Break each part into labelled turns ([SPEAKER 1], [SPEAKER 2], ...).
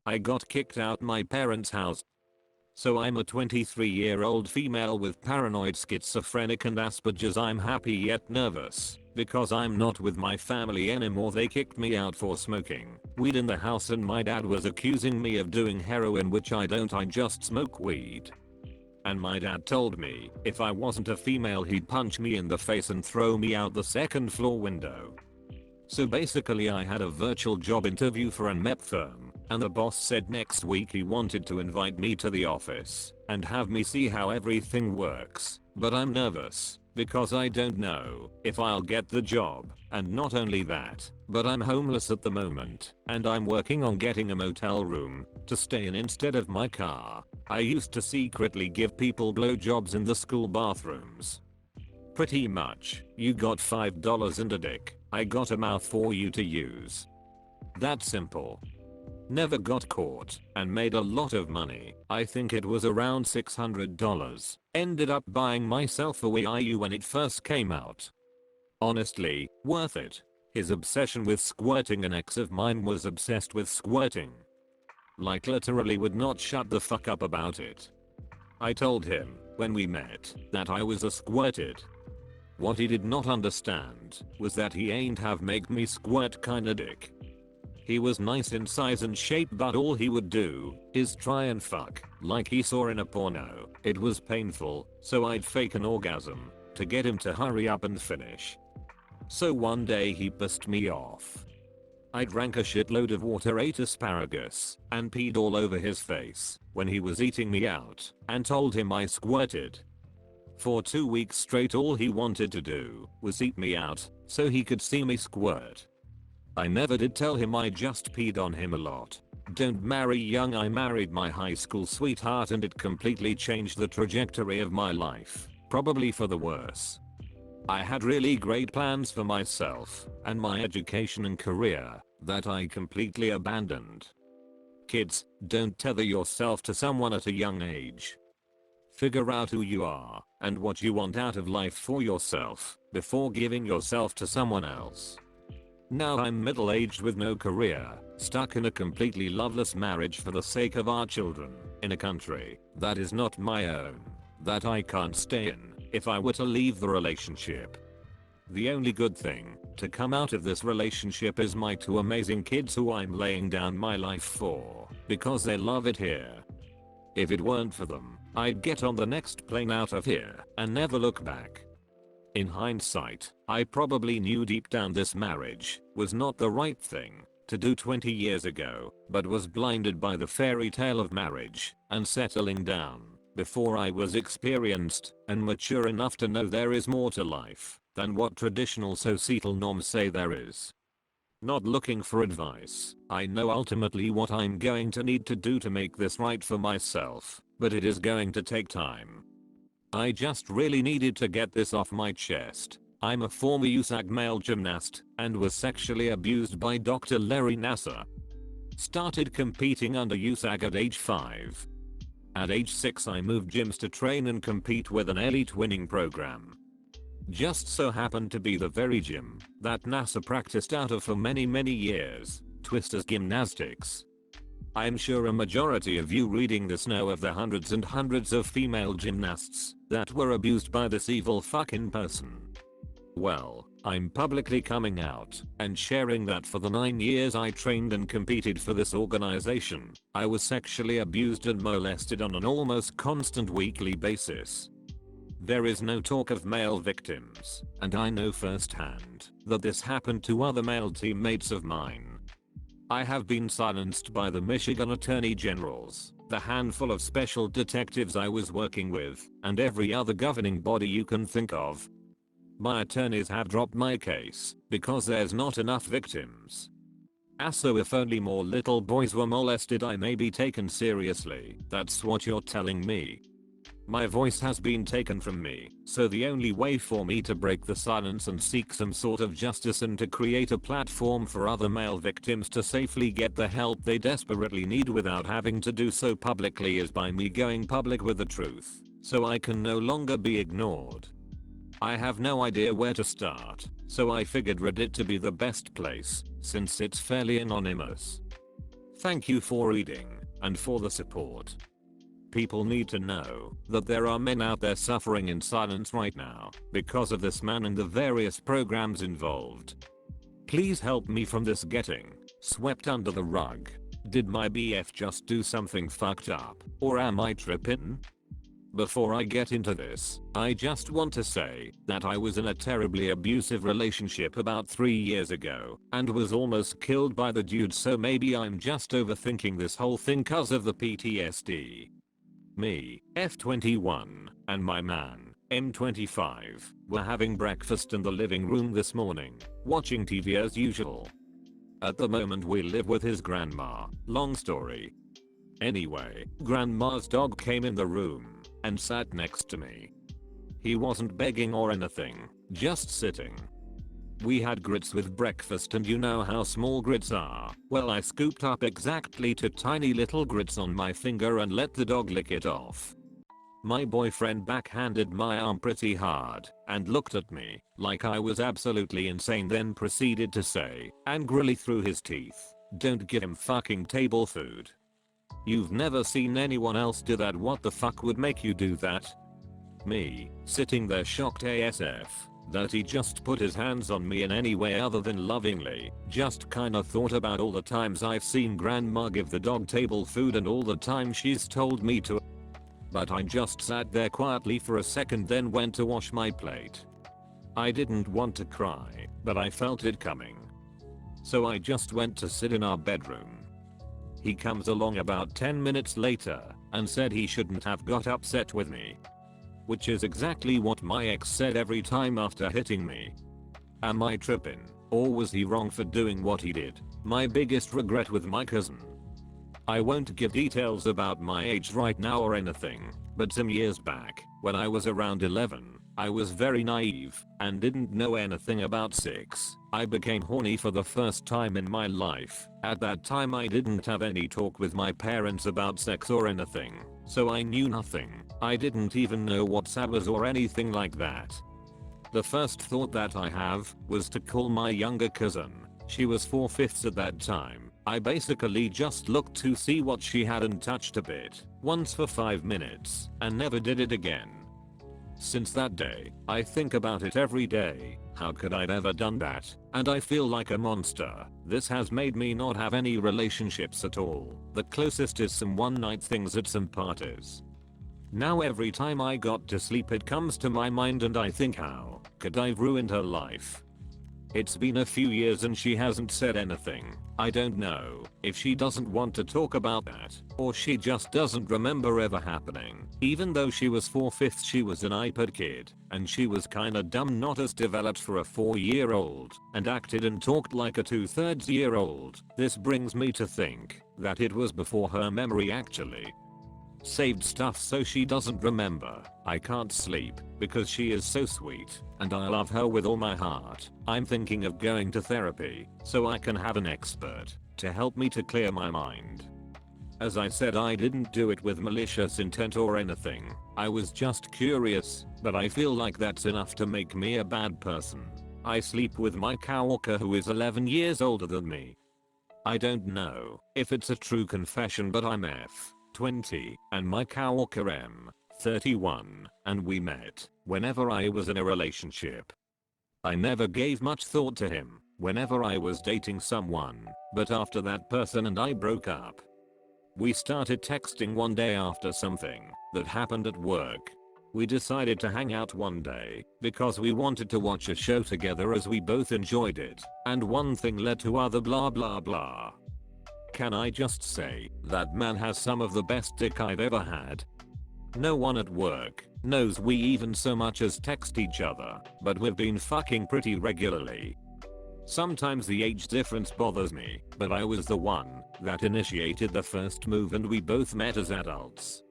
[SPEAKER 1] I got kicked out my parents' house. So I'm a 23-year-old female with paranoid schizophrenic and Asperger's. I'm happy yet nervous because I'm not with my family anymore. They kicked me out for smoking weed in the house and my dad was accusing me of doing heroin, which I don't, I just smoke weed. And my dad told me if I wasn't a female he'd punch me in the face and throw me out the second floor window. So basically I had a virtual job interview for an MEP firm, and the boss said next week he wanted to invite me to the office and have me see how everything works, but I'm nervous because I don't know if I'll get the job, and not only that, but I'm homeless at the moment and I'm working on getting a motel room to stay in instead of my car. I used to secretly give people blowjobs in the school bathrooms. Pretty much, you got $5 and a dick, I got a mouth for you to use. That simple. Never got caught and made a lot of money. I think it was around $600. Ended up buying myself a Wii U when it first came out. Honestly, worth it. His obsession with squirting, an ex of mine was obsessed with squirting. Like literally would not shut the fuck up about it. I told him when we met that I was a squirted. What he did not understand was that he ain't have make me squirt kinda dick. He was nice in size and shape, but all he would do is try and fuck like he saw in a porno. It was painful, so I'd fake an orgasm to get him to hurry up and finish. So one day he pissed me off. I drank a shitload of water, ate asparagus, and peed all over his face when he was eating me out, and told him I squirted. For 2 weeks straight all he wanted to do was eat me out so he could see me squirt. I never did tell him I just peed on him a lot. Don't marry young. I married my high school sweetheart and it completely changed the trajectory of my life, probably for the worse. I had really great plans for myself and my education and career that I completely abandoned. Kids, don't tether yourself to someone at a young age. Figure out who you are and what you want out of life for yourself before giving yourself to someone else. Now I'm middle-aged with no career, stuck in a completely loveless marriage for the sake of our children, in a country that is not my own, that I can't stay in if I were to leave the relationship. The only good thing to come out of this relationship is my 2 amazing kids who I'm laying down my life for because they love it here. If it weren't for them, I'd get on the next plane out of here and never look back. In hindsight, I probably knew deep down this marriage was not the right thing to do 20 years ago, but was blinded by the fairy tale of marriage and settling down before I was experienced and mature enough to know there is more to life than what traditional societal norms say there is. Not looking for advice, I know ultimately what I'm going to need to do to make this right for myself, but it is going to take time. I just really needed to get this off my chest. I'm a former USAG male gymnast and was sexually abused by Dr. Larry Nassar. Started competing under USAG at age 5. At age 6 I moved gyms to train and compete with an elite winning program. Just so happened to be the very gym that Nassar practiced out of for many years, Twisters Gymnastics. I'm sure a majority of you reading this know of the hundreds and hundreds of female gymnasts that were abused by this evil fucking person. Well, I'm publicly coming out and sharing that for the 9 years I trained and competed for this organization, I was sexually abused and molested on an almost constant weekly basis. There is no talk of male victims, and I know firsthand that this happened to other male teammates of mine. I have been silenced by the Michigan Attorney Generals, the handful of special detectives I was working with, and every other governing body you can think of. My attorneys have dropped my case because there's not enough victims. So if only more little boys were molested I may be taken seriously. That's what you're telling me. My voice has been taken from me, so the only way for me to break the silence and seek some sort of justice and to create a platform for other male victims to safely get the help they desperately need without having to do so publicly is by me going public with the truth, so I can no longer be ignored. I have no idea where to start, so I figured Reddit to be the best place, since it's fairly anonymous. Thank you for reading and for the support. People need to know that there are men out there suffering in silence right now because of this man and the various programs involved. Please help me from this getting swept under the rug. Did my BF just do something fucked up, or am I tripping? Before I get into this, I just want to say that I was in a terribly abusive relationship about 3 years ago and was almost killed by the dude, so maybe I'm just overthinking this whole thing cause of the PTSD. Me, F21, and my man, M25, were having breakfast in the living room this morning, watching TV as usual. At the moment we live with his grandma, long story. Anyway, grandma's dog came in the room and sat next to me. He wasn't begging or anything, just sitting. We had grits with breakfast, and you know how small grits are. Well, I scooped up exactly 2 tiny little grits on my finger and let the dog lick it off. My boyfriend backhanded my arm pretty hard and looked at me like I was absolutely insane, then proceeded to say, angrily through his teeth, "Don't give him fucking table food. You've never seen anyone else do that. What the fuck would make you do that?" Me, sitting there shocked ASF that he just put his hands on me in any way other than lovingly, just kinda thought about all the times I've seen grandma give the dog table food and all the times she's told me to. But I just sat there quietly for a second, then went to wash my plate. I didn't want to cry, but I felt it coming. So I just went to sit in our bedroom. He comes along about 10 minutes later and said he shouldn't have got upset with me. Which is exactly what my ex said every time after hitting me. Am I tripping, or was he wrong for doing what he did? My biggest regret with my cousin. I won't give details about my age right now or anything, but some years back, when I was around 11, I was very naive and didn't know anything about sex. I became horny for the first time in my life. At that time I didn't have any talk with my parents about sex or anything, so I knew nothing. I didn't even know what SAB was or anything like that. The first thought that I have was to call my younger cousin. She was 4/5 at that time. I basically just looked to see what she had and touched a bit, once for 5 minutes, and never did it again. Since that day, I think about it every day. How could I have ever done that? And I feel like a monster. This has made me not have any relationships at all. The closest is some one night things at some parties. Now every time I got to sleep it comes to my mind and I think, how could I have ruined her life? It's been a few years and she hasn't said anything. I don't know if she doesn't want to talk about that or she just doesn't remember ever happening. Even though she was 4/5, she was an iPad kid and she was kinda dumb, not as developed for a 4-year-old, and acted and talked like a 2/3-year-old. This brings me to think that it was before her memory actually saved stuff so she doesn't remember. I can't sleep because she is so sweet and I love her with all my heart. I'm thinking of going to therapy so I can have an expert to help me to clear my mind. As I said, I didn't do it with malicious intent or anything. I was just curious, but I feel like that's enough to make me a bad person. I sleep with my coworker who is 11 years older than me. I don't know if it's a true confession, but I'm F20 and my coworker M31, and we met whenever I was in a relationship. I never gave much thought to him whenever I was dating someone, but after that person and I broke up, we started texting one day after something that happened at work. We decided to hang out one day because we wanted to watch a show together as we both enjoyed it, and one thing led to other, blah blah blah. Can I just say, that man has some of the best dick I've ever had. No one at work knows we even so much as text each other, but we've been fucking pretty regularly. Sometimes the age difference bothers me, but I was the one that initiated the first move and we both met as adults.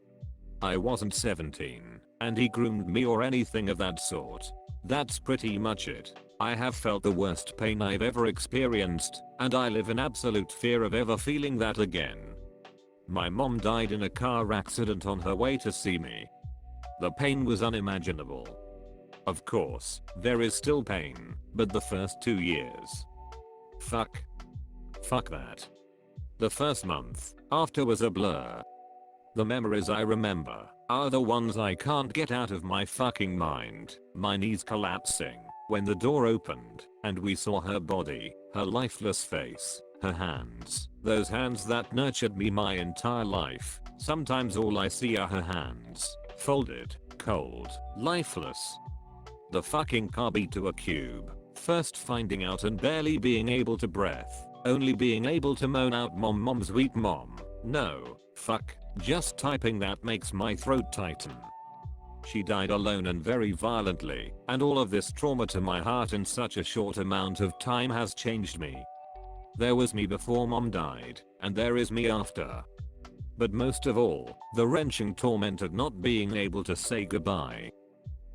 [SPEAKER 1] I wasn't 17, and he groomed me or anything of that sort. That's pretty much it. I have felt the worst pain I've ever experienced, and I live in absolute fear of ever feeling that again. My mom died in a car accident on her way to see me. The pain was unimaginable. Of course, there is still pain, but the first 2 years. Fuck that. The first month after was a blur. The memories I remember are the ones I can't get out of my fucking mind. My knees collapsing when the door opened and we saw her body, her lifeless face, her hands, those hands that nurtured me my entire life. Sometimes all I see are her hands, folded, cold, lifeless. The fucking car beat to a cube. First finding out and barely being able to breathe. Only being able to moan out mom, mom, sweet mom. No, fuck, just typing that makes my throat tighten. She died alone and very violently, and all of this trauma to my heart in such a short amount of time has changed me. There was me before mom died, and there is me after. But most of all, the wrenching torment of not being able to say goodbye.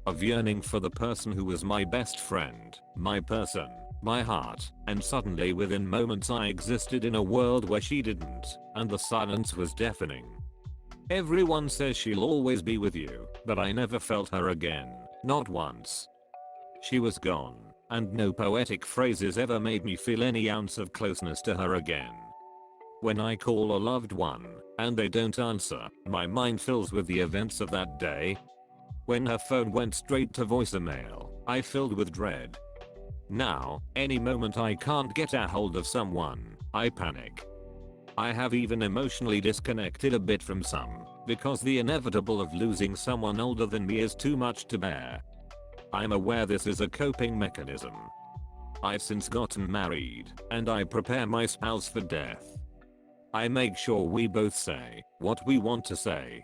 [SPEAKER 1] Of yearning for the person who was my best friend, my person, my heart, and suddenly within moments I existed in a world where she didn't, and the silence was deafening. Everyone says she'll always be with you, but I never felt her again, not once. She was gone, and no poetic phrases ever made me feel any ounce of closeness to her again. When I call a loved one, and they don't answer, my mind fills with the events of that day. When her phone went straight to voicemail, I filled with dread. Now, any moment I can't get a hold of someone, I panic. I have even emotionally disconnected a bit from some, because the inevitable of losing someone older than me is too much to bear. I'm aware this is a coping mechanism. I've since gotten married, and I prepare my spouse for death. I make sure we both say what we want to say.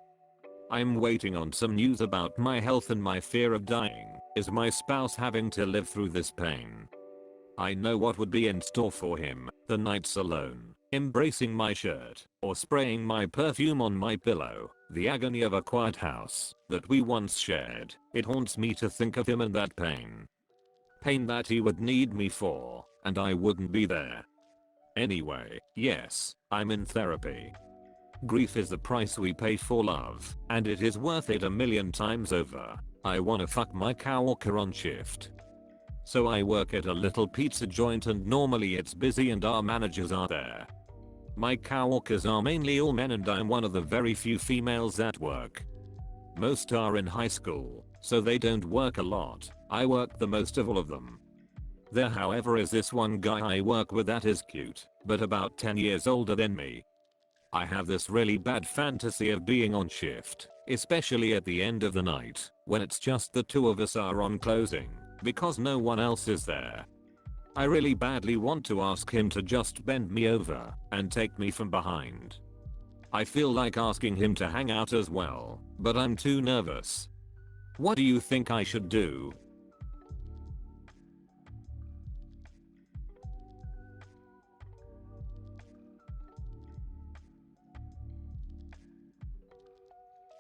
[SPEAKER 1] I'm waiting on some news about my health and my fear of dying. Is my spouse having to live through this pain? I know what would be in store for him, the nights alone, embracing my shirt, or spraying my perfume on my pillow, the agony of a quiet house that we once shared. It haunts me to think of him and that pain. Pain that he would need me for, and I wouldn't be there. Anyway, yes, I'm in therapy. Grief is the price we pay for love, and it is worth it a million times over. I wanna fuck my coworker on shift. So I work at a little pizza joint and normally it's busy and our managers are there. My coworkers are mainly all men and I'm one of the very few females at work. Most are in high school, so they don't work a lot. I work the most of all of them. There however is this one guy I work with that is cute, but about 10 years older than me. I have this really bad fantasy of being on shift, especially at the end of the night, when it's just the two of us are on closing, because no one else is there. I really badly want to ask him to just bend me over and take me from behind. I feel like asking him to hang out as well, but I'm too nervous. What do you think I should do?